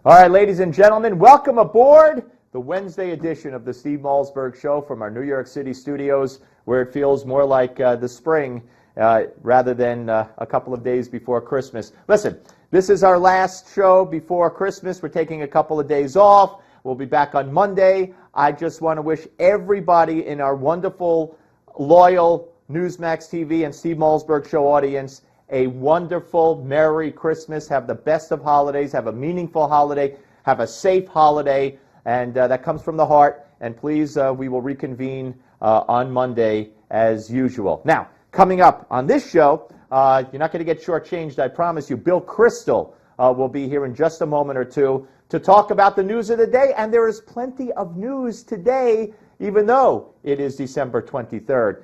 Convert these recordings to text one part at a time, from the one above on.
All right, ladies and gentlemen, welcome aboard the Wednesday edition of the Steve Malzberg Show from our New York City studios, where it feels more like the spring rather than a couple of days before Christmas. Listen, this is our last show before Christmas. We're taking a couple of days off. We'll be back on Monday. I just want to wish everybody in our wonderful, loyal Newsmax TV and Steve Malzberg Show audience a wonderful, Merry Christmas. Have the best of holidays. Have a meaningful holiday. Have a safe holiday. And that comes from the heart. And please, we will reconvene on Monday as usual. Now, coming up on this show, you're not going to get shortchanged, I promise you. Bill Kristol will be here in just a moment or two to talk about the news of the day. And there is plenty of news today, even though it is December 23rd.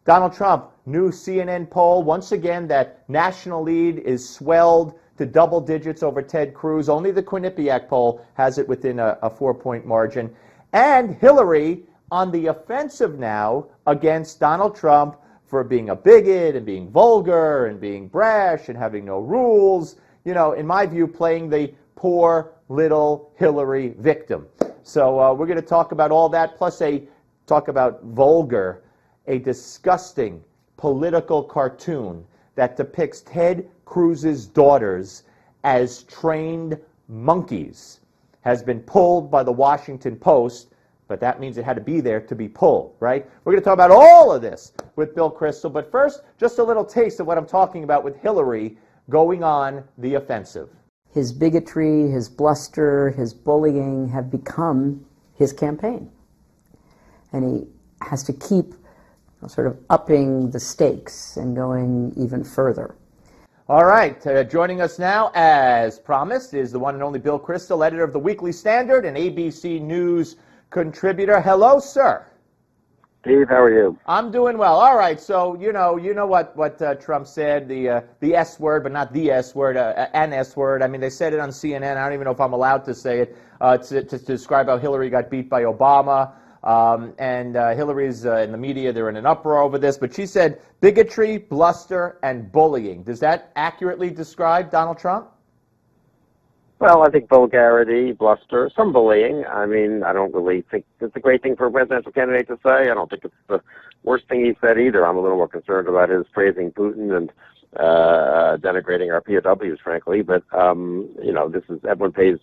Donald Trump, new CNN poll. Once again, that national lead is swelled to double digits over Ted Cruz. Only the Quinnipiac poll has it within a 4-point margin. And Hillary on the offensive now against Donald Trump for being a bigot and being vulgar and being brash and having no rules. You know, in my view, playing the poor little Hillary victim. So we're going to talk about all that, plus talk about vulgar, a disgusting political cartoon that depicts Ted Cruz's daughters as trained monkeys has been pulled by the Washington Post, but that means it had to be there to be pulled, right? We're going to talk about all of this with Bill Kristol, but first, just a little taste of what I'm talking about with Hillary going on the offensive. His bigotry, his bluster, his bullying have become his campaign. And he has to keep sort of upping the stakes and going even further. All right, joining us now, as promised, is the one and only Bill Kristol, editor of the Weekly Standard and ABC News contributor. Hello, sir. Steve, how are you? I'm doing well. All right, so you know what Trump said, the S word, but not the S word, an S word. I mean, they said it on CNN. I don't even know if I'm allowed to say it to describe how Hillary got beat by Obama. And Hillary's in the media, they're in an uproar over this, but she said bigotry, bluster, and bullying. Does that accurately describe Donald Trump? Well, I think vulgarity, bluster, some bullying. I mean, I don't really think it's a great thing for a presidential candidate to say. I don't think it's the worst thing he said either. I'm a little more concerned about his praising Putin and denigrating our POWs, frankly. But, you know, this is everyone plays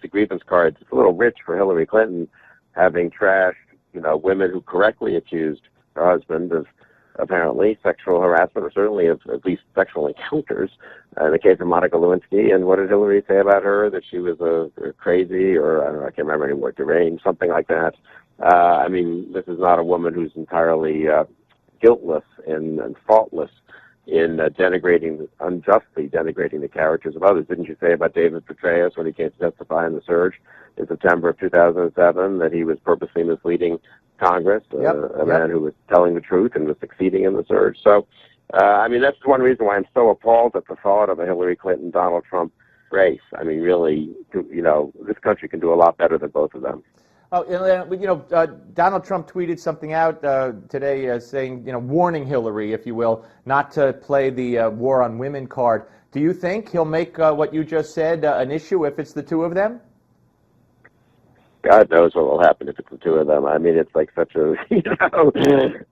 the grievance cards. It's a little rich for Hillary Clinton, having trashed, you know, women who correctly accused her husband of apparently sexual harassment, or certainly of at least sexual encounters, in the case of Monica Lewinsky. And what did Hillary say about her? That she was a crazy, or I don't know, I can't remember anymore, deranged, something like that. I mean, this is not a woman who's entirely guiltless and faultless in unjustly denigrating the characters of others. Didn't you say about David Petraeus when he came to testify in the surge in September of 2007 that he was purposely misleading Congress, a man who was telling the truth and was succeeding in the surge? So, I mean, that's one reason why I'm so appalled at the thought of a Hillary Clinton-Donald Trump race. I mean, really, you know, this country can do a lot better than both of them. Oh, you know, Donald Trump tweeted something out today saying, you know, warning Hillary, if you will, not to play the war on women card. Do you think he'll make what you just said an issue if it's the two of them? God knows what will happen if it's the two of them. I mean, it's like such a, you know,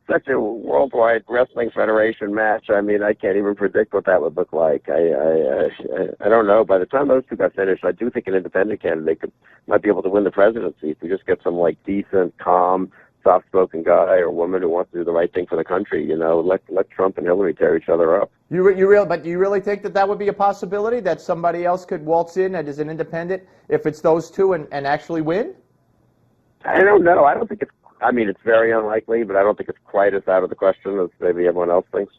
such a worldwide wrestling federation match. I mean, I can't even predict what that would look like. I don't know. By the time those two got finished, I do think an independent candidate might be able to win the presidency if we just get some like decent, calm, soft-spoken guy or woman who wants to do the right thing for the country. You know, let Trump and Hillary tear each other up. But do you really think that would be a possibility, that somebody else could waltz in as an independent if it's those two and actually win? I don't know. I don't think it's very unlikely, but I don't think it's quite as out of the question as maybe everyone else thinks.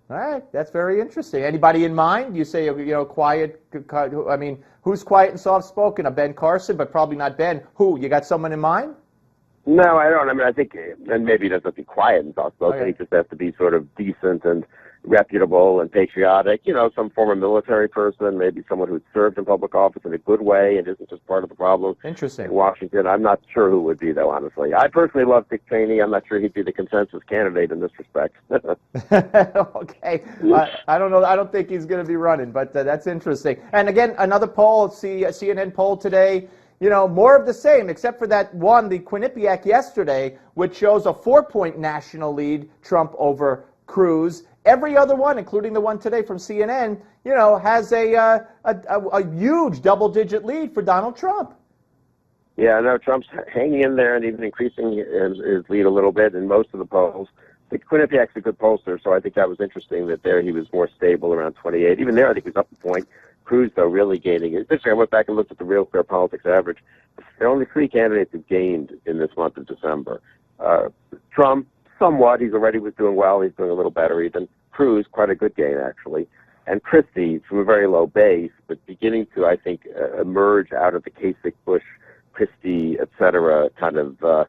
All right. That's very interesting. Anybody in mind? You say, you know, quiet. I mean, who's quiet and soft-spoken? A Ben Carson, but probably not Ben. Who? You got someone in mind? No, I don't. I mean, I think, and maybe he doesn't have to be quiet and soft-spoken. Okay. He just has to be sort of decent and reputable and patriotic, some former military person, maybe someone who's served in public office in a good way and isn't just part of the problem Interesting. in Washington. I'm not sure who would be, though, honestly. I personally love Dick Cheney. I'm not sure he'd be the consensus candidate in this respect. Okay. I don't know. I don't think he's going to be running, but that's interesting. And again, another poll, CNN poll today, more of the same, except for that one, the Quinnipiac yesterday, which shows a 4-point national lead, Trump over Cruz. Every other one, including the one today from CNN, has a huge double-digit lead for Donald Trump. Yeah, no, Trump's hanging in there and even increasing his lead a little bit in most of the polls. The Quinnipiac's a good pollster, so I think that was interesting that there he was more stable around 28. Even there, I think he was up a point. Cruz, though, really gaining. Especially, I went back and looked at the Real Clear Politics average. There are only 3 candidates who gained in this month of December. Trump, somewhat. He already was doing well. He's doing a little better even. Cruz, quite a good gain, actually. And Christie, from a very low base, but beginning to, I think, emerge out of the Kasich, Bush, Christie, et cetera, kind of,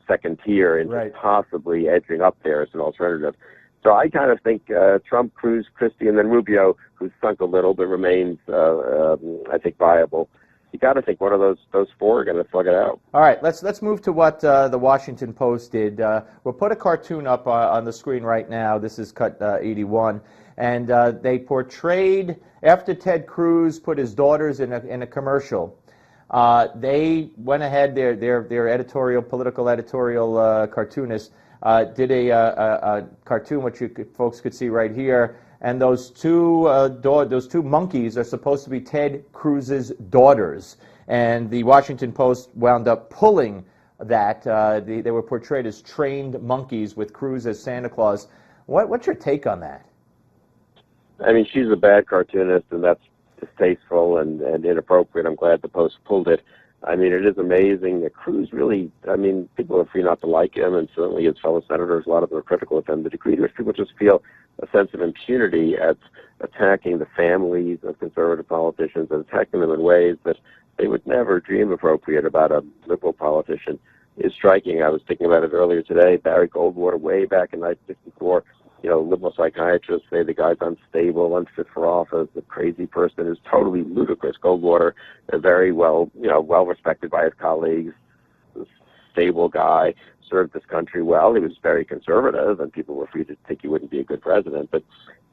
second tier and Right. possibly edging up there as an alternative. So I kind of think Trump, Cruz, Christie, and then Rubio, who's sunk a little but remains, I think, viable. You got to think one of those 4 are going to slug it out. All right, let's move to what the Washington Post did. We'll put a cartoon up on the screen right now. This is cut 81, and they portrayed after Ted Cruz put his daughters in a commercial. They went ahead. Their political editorial cartoonist did a cartoon, which folks could see right here. And those two monkeys are supposed to be Ted Cruz's daughters. And the Washington Post wound up pulling that. They were portrayed as trained monkeys with Cruz as Santa Claus. What's your take on that? I mean, she's a bad cartoonist, and that's distasteful and inappropriate. I'm glad the Post pulled it. I mean, it is amazing that Cruz really, people are free not to like him, and certainly his fellow senators, a lot of them are critical of him. The degree to which people just feel a sense of impunity at attacking the families of conservative politicians and attacking them in ways that they would never dream appropriate about a liberal politician is striking. I was thinking about it earlier today. Barry Goldwater, way back in 1964, liberal psychiatrists say the guy's unstable, unfit for office, a crazy person is totally ludicrous. Goldwater, a very well respected by his colleagues, a stable guy, served this country well. He was very conservative, and people were free to think he wouldn't be a good president. But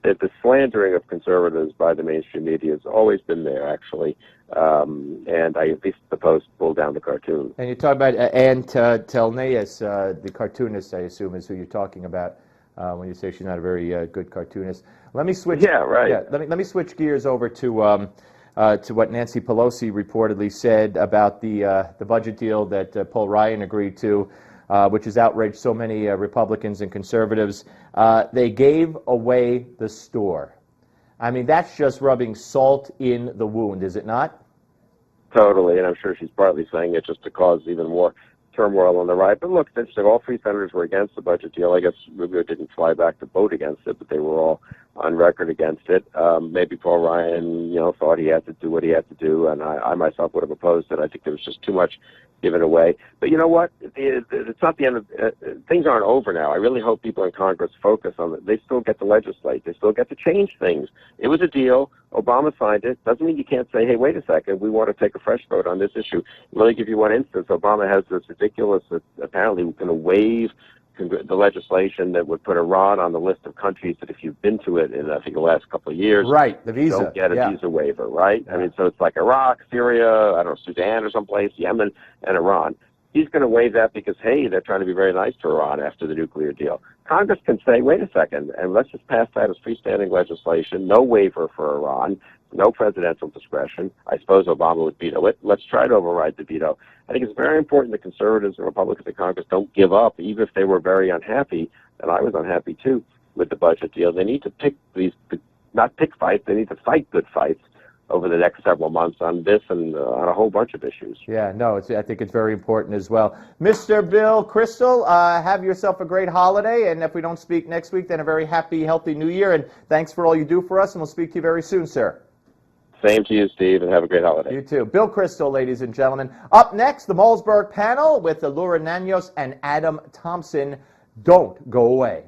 the slandering of conservatives by the mainstream media has always been there, actually. And at least the Post pulled down the cartoon. And you talk about Ann Telneus, the cartoonist, I assume, is who you're talking about. When you say she's not a very good cartoonist. Let me switch. Yeah, right. Yeah, let me switch gears over to what Nancy Pelosi reportedly said about the budget deal that Paul Ryan agreed to, which has outraged so many Republicans and conservatives. They gave away the store. I mean, that's just rubbing salt in the wound, is it not? Totally, and I'm sure she's partly saying it just to cause even more turmoil on the right. But look, it's interesting. All 3 senators were against the budget deal. I guess Rubio didn't fly back to vote against it, but they were all on record against it. Maybe Paul Ryan, thought he had to do what he had to do, and I myself would have opposed it. I think there was just too much given away. But you know what? It's not the end of things aren't over now. I really hope people in Congress focus on it. They still get to legislate. They still get to change things. It was a deal. Obama signed it. Doesn't mean you can't say, hey, wait a second, we want to take a fresh vote on this issue. Let me give you one instance. Obama has this ridiculous, apparently going to waive the legislation that would put Iran on the list of countries that if you've been to it in, I think, the last couple of years, right, the visa, you don't get a visa waiver, right? I mean, so it's like Iraq, Syria, I don't know, Sudan or someplace, Yemen, and Iran. He's going to waive that because, hey, they're trying to be very nice to Iran after the nuclear deal. Congress can say, wait a second, and let's just pass that as freestanding legislation, no waiver for Iran, no presidential discretion. I suppose Obama would veto it. Let's try to override the veto. I think it's very important that conservatives and Republicans in Congress don't give up, even if they were very unhappy, and I was unhappy too, with the budget deal. They need to pick not pick fights, they need to fight good fights over the next several months on this and on a whole bunch of issues. Yeah, no, I think it's very important as well. Mr. Bill Kristol, have yourself a great holiday, and if we don't speak next week, then a very happy, healthy new year, and thanks for all you do for us, and we'll speak to you very soon, sir. Same to you, Steve, and have a great holiday. You too. Bill Kristol, ladies and gentlemen. Up next, the Malzberg panel with Laura Nanos and Adam Thompson. Don't go away.